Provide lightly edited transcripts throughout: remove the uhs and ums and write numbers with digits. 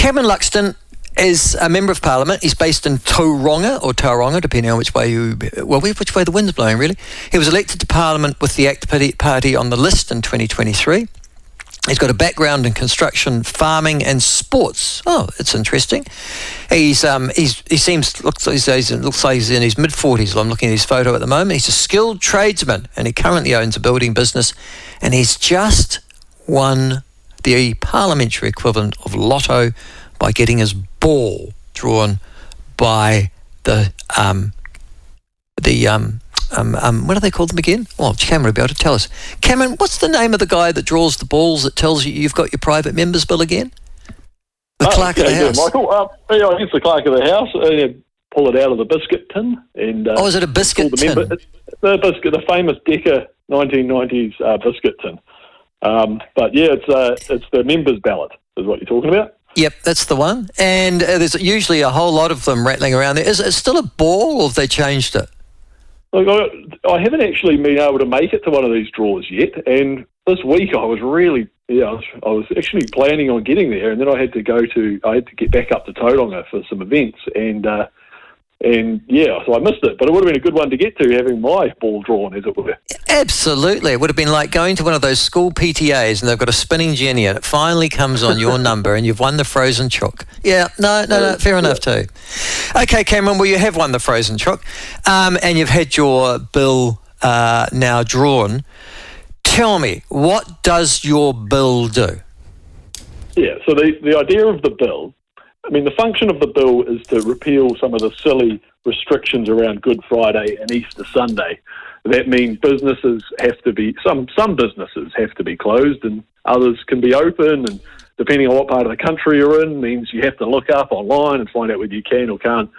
Cameron Luxton is a Member of Parliament. He's based in Tauranga, depending on which way the wind's blowing, really. He was elected to Parliament with the ACT Party on the list in 2023. He's got a background in construction, farming, and sports. Oh, it's interesting. He looks like he's in his mid-40s. I'm looking at his photo at the moment. He's a skilled tradesman, and he currently owns a building business, and he's just won the parliamentary equivalent of lotto by getting his ball drawn by the what do they call them again? Oh, Cameron will be able to tell us. Cameron, what's the name of the guy that draws the balls that tells you you've got your private members bill again? The clerk of the house. Michael. I guess the clerk of the house. Pull it out of the biscuit tin. And, is it a biscuit tin? The famous Decca 1990s biscuit tin. But yeah, it's the members' ballot is what you're talking about. Yep, that's the one. And there's usually a whole lot of them rattling around there. Is it still a ball, or have they changed it? Look, I haven't actually been able to make it to one of these draws yet, and this week I was actually planning on getting there, and then I had to get back up to Tauranga for some events, and so I missed it. But it would have been a good one to get to, having my ball drawn, as it were. Absolutely. It would have been like going to one of those school PTAs and they've got a spinning jenny and it finally comes on your number and you've won the frozen chook. Yeah, no, fair enough too. Okay, Cameron, well, you have won the frozen chook and you've had your bill now drawn. Tell me, what does your bill do? Yeah, so the idea of the bill, the function of the bill is to repeal some of the silly restrictions around Good Friday and Easter Sunday. That means businesses have to be, some businesses have to be closed and others can be open, and depending on what part of the country you're in, means you have to look up online and find out whether you can or can't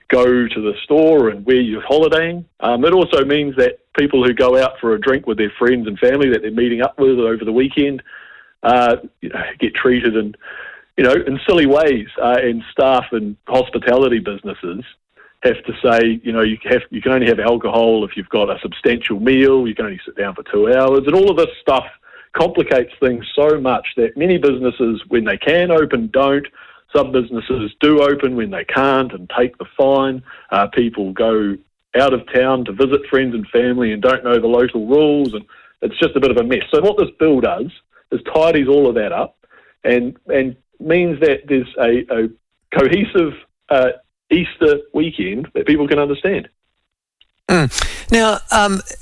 go to the store and where you're holidaying. It also means that people who go out for a drink with their friends and family that they're meeting up with over the weekend get treated in silly ways, and staff and hospitality businesses have to say, you can only have alcohol if you've got a substantial meal, you can only sit down for 2 hours, and all of this stuff complicates things so much that many businesses, when they can open, don't. Some businesses do open when they can't and take the fine. People go out of town to visit friends and family and don't know the local rules, and it's just a bit of a mess. So what this bill does is tidies all of that up and means that there's a cohesive Easter weekend that people can understand. Now,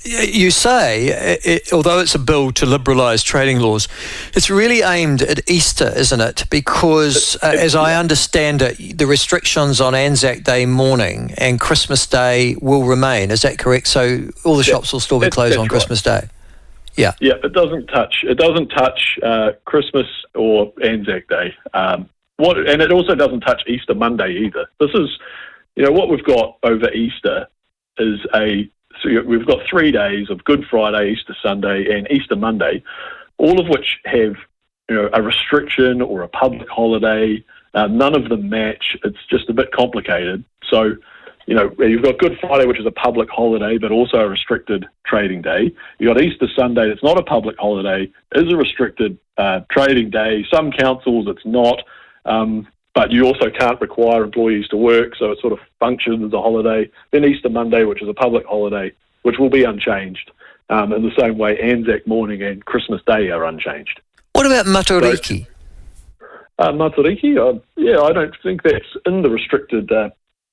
you say, although it's a bill to liberalise trading laws, it's really aimed at Easter, isn't it? Because, as I understand it, the restrictions on Anzac Day morning and Christmas Day will remain. Is that correct? So all the shops will still be closed on Christmas Day? Yeah. Yeah, it doesn't touch Christmas or Anzac Day. And it also doesn't touch Easter Monday either. This is, what we've got over Easter is we've got 3 days of Good Friday, Easter Sunday, and Easter Monday, all of which have, a restriction or a public holiday. None of them match. It's just a bit complicated. So, you've got Good Friday, which is a public holiday, but also a restricted trading day. You've got Easter Sunday, that's not a public holiday, is a restricted trading day. Some councils, it's not. But you also can't require employees to work, so it sort of functions as a holiday. Then Easter Monday, which is a public holiday, which will be unchanged, in the same way Anzac morning and Christmas Day are unchanged. What about Matariki? Matariki? I don't think that's in the restricted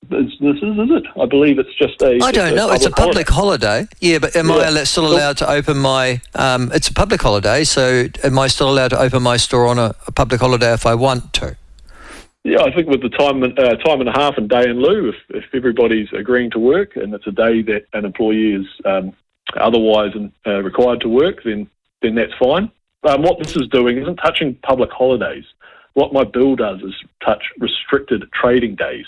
businesses, is it? I believe it's just I don't know. It's a public holiday. Yeah, but am I still allowed to open my... it's a public holiday, so am I still allowed to open my store on a public holiday if I want to? Yeah, I think with the time and a half and day in lieu, if everybody's agreeing to work and it's a day that an employee is otherwise required to work, then that's fine. What this is doing isn't touching public holidays. What my bill does is touch restricted trading days,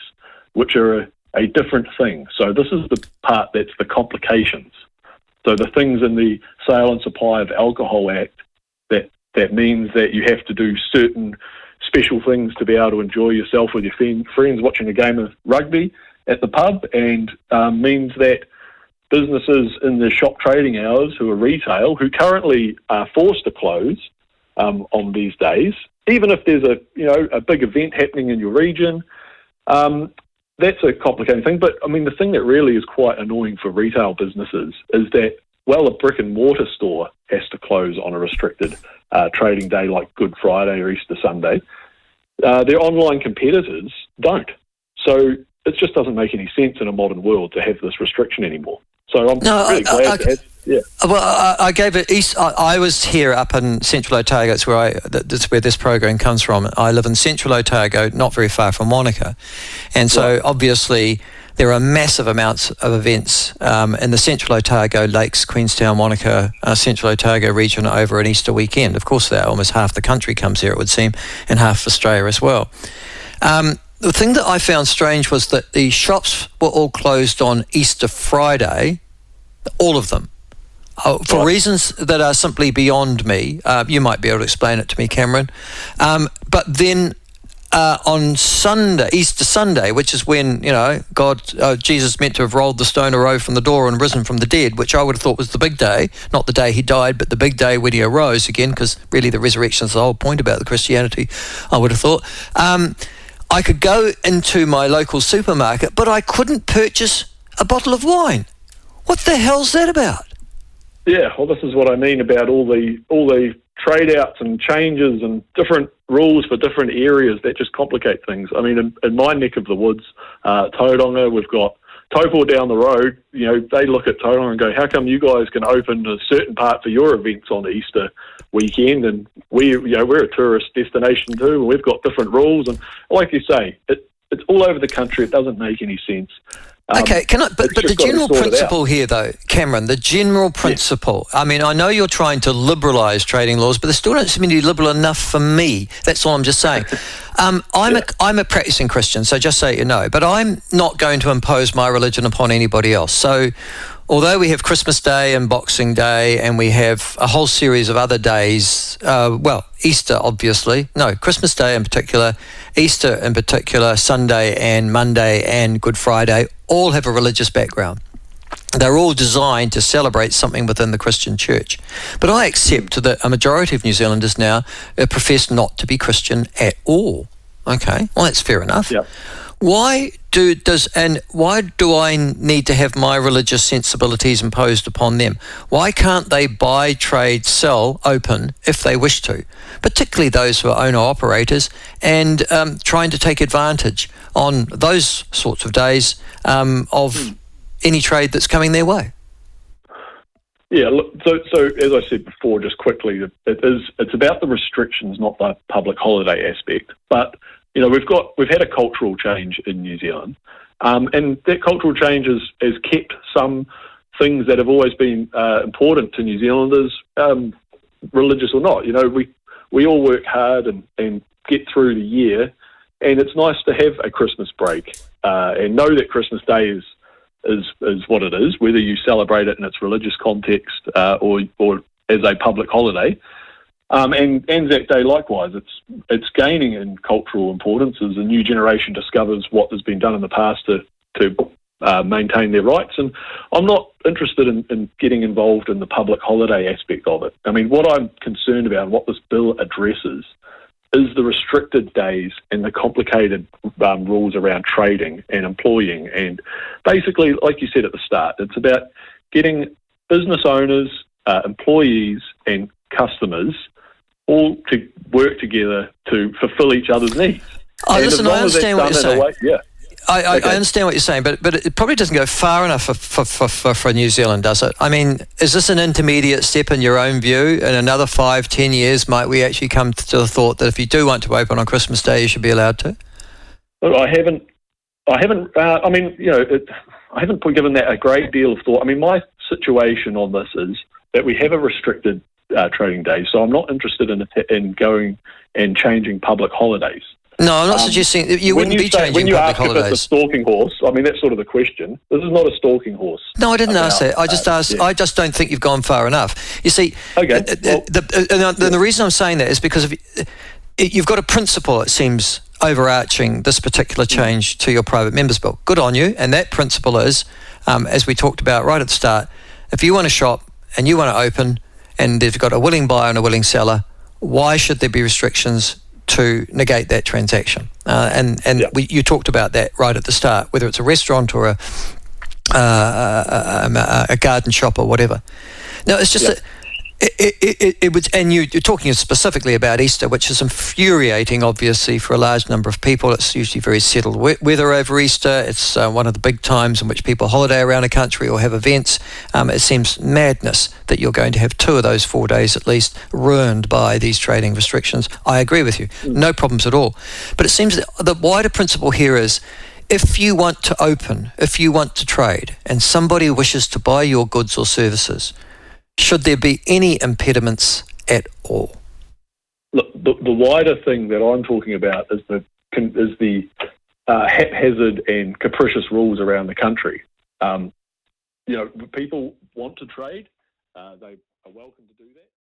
which are a different thing. So this is the part that's the complications. So the things in the Sale and Supply of Alcohol Act that means that you have to do certain special things to be able to enjoy yourself with your friends watching a game of rugby at the pub, and means that businesses in the shop trading hours who are retail, who currently are forced to close on these days, even if there's a big event happening in your region, that's a complicating thing. But I mean, the thing that really is quite annoying for retail businesses is that, well, a brick and mortar store has to close on a restricted trading day like Good Friday or Easter Sunday. Their online competitors don't. So it just doesn't make any sense in a modern world to have this restriction anymore. So I'm really glad to have. Yeah. Well, I gave it east. I was here up in Central Otago. That's where this program comes from. I live in Central Otago, not very far from Wanaka, and so obviously there are massive amounts of events in the Central Otago, Lakes, Queenstown, Wanaka, Central Otago region over an Easter weekend. Of course, almost half the country comes here, it would seem, and half of Australia as well. The thing that I found strange was that the shops were all closed on Easter Friday, all of them. For reasons that are simply beyond me. You might be able to explain it to me, Cameron. But then on Sunday, Easter Sunday, which is when, Jesus meant to have rolled the stone away from the door and risen from the dead, which I would have thought was the big day, not the day he died, but the big day when he arose again, because really the resurrection is the whole point about the Christianity, I would have thought. I could go into my local supermarket, but I couldn't purchase a bottle of wine. What the hell's that about? Yeah, well, this is what I mean about all the trade outs and changes and different rules for different areas that just complicate things. I mean, in my neck of the woods, Tauranga, we've got Taupo down the road. They look at Tauranga and go, how come you guys can open a certain part for your events on Easter weekend, and we're a tourist destination too, and we've got different rules. And like you say, it's all over the country. It doesn't make any sense. Okay, but the general principle here, though, Cameron, the general principle, I mean, I know you're trying to liberalise trading laws, but they still don't seem to be liberal enough for me. That's all I'm just saying. I'm a practising Christian, so just so you know, but I'm not going to impose my religion upon anybody else. So although we have Christmas Day and Boxing Day and we have a whole series of other days, Easter obviously, no, Christmas Day in particular, Easter in particular, Sunday and Monday and Good Friday, all have a religious background. They're all designed to celebrate something within the Christian church. But I accept that a majority of New Zealanders now profess not to be Christian at all. Okay, well, that's fair enough. Yep. Why do I need to have my religious sensibilities imposed upon them? Why can't they buy, trade, sell, open if they wish to? Particularly those who are owner-operators and trying to take advantage on those sorts of days of any trade that's coming their way. Yeah, look, so as I said before, just quickly, it's about the restrictions, not the public holiday aspect. But we've had a cultural change in New Zealand, and that cultural change has kept some things that have always been important to New Zealanders, religious or not. We all work hard and get through the year, and it's nice to have a Christmas break and know that Christmas Day is what it is, whether you celebrate it in its religious context or as a public holiday. And Anzac Day, likewise, it's gaining in cultural importance as a new generation discovers what has been done in the past to maintain their rights. And I'm not interested in getting involved in the public holiday aspect of it. I mean, what I'm concerned about, what this bill addresses, is the restricted days and the complicated rules around trading and employing. And basically, like you said at the start, it's about getting business owners, employees and customers all to work together to fulfill each other's needs. Listen, I understand what you're saying. I Okay. understand what you're saying, but it probably doesn't go far enough for New Zealand, does it? I mean, is this an intermediate step in your own view? In another 5-10 years, might we actually come to the thought that if you do want to open on Christmas Day, you should be allowed to? Well, I haven't. I haven't given that a great deal of thought. I mean, my situation on this is that we have a restricted trading day, so I'm not interested in going and changing public holidays. No, I'm not suggesting that you wouldn't be changing when you public ask holidays. If it's a stalking horse, I mean, that's sort of the question. This is not a stalking horse. No, I didn't ask that. I just asked. Yeah. I just don't think you've gone far enough. You see, the reason I'm saying that is because you've got a principle, it seems, overarching this particular change to your private members bill. Good on you. And that principle is, as we talked about right at the start, if you want to shop and you want to open and they've got a willing buyer and a willing seller, why should there be restrictions to negate that transaction. You talked about that right at the start, whether it's a restaurant or a garden shop or whatever. Now, it's just that it was, and you're talking specifically about Easter, which is infuriating, obviously, for a large number of people. It's usually very settled weather over Easter. It's one of the big times in which people holiday around the country or have events. It seems madness that you're going to have 2 of those 4 days at least ruined by these trading restrictions. I agree with you. No problems at all. But it seems that the wider principle here is, if you want to open, if you want to trade, and somebody wishes to buy your goods or services, should there be any impediments at all? Look, the wider thing that I'm talking about is the haphazard and capricious rules around the country. People want to trade; they are welcome to do that.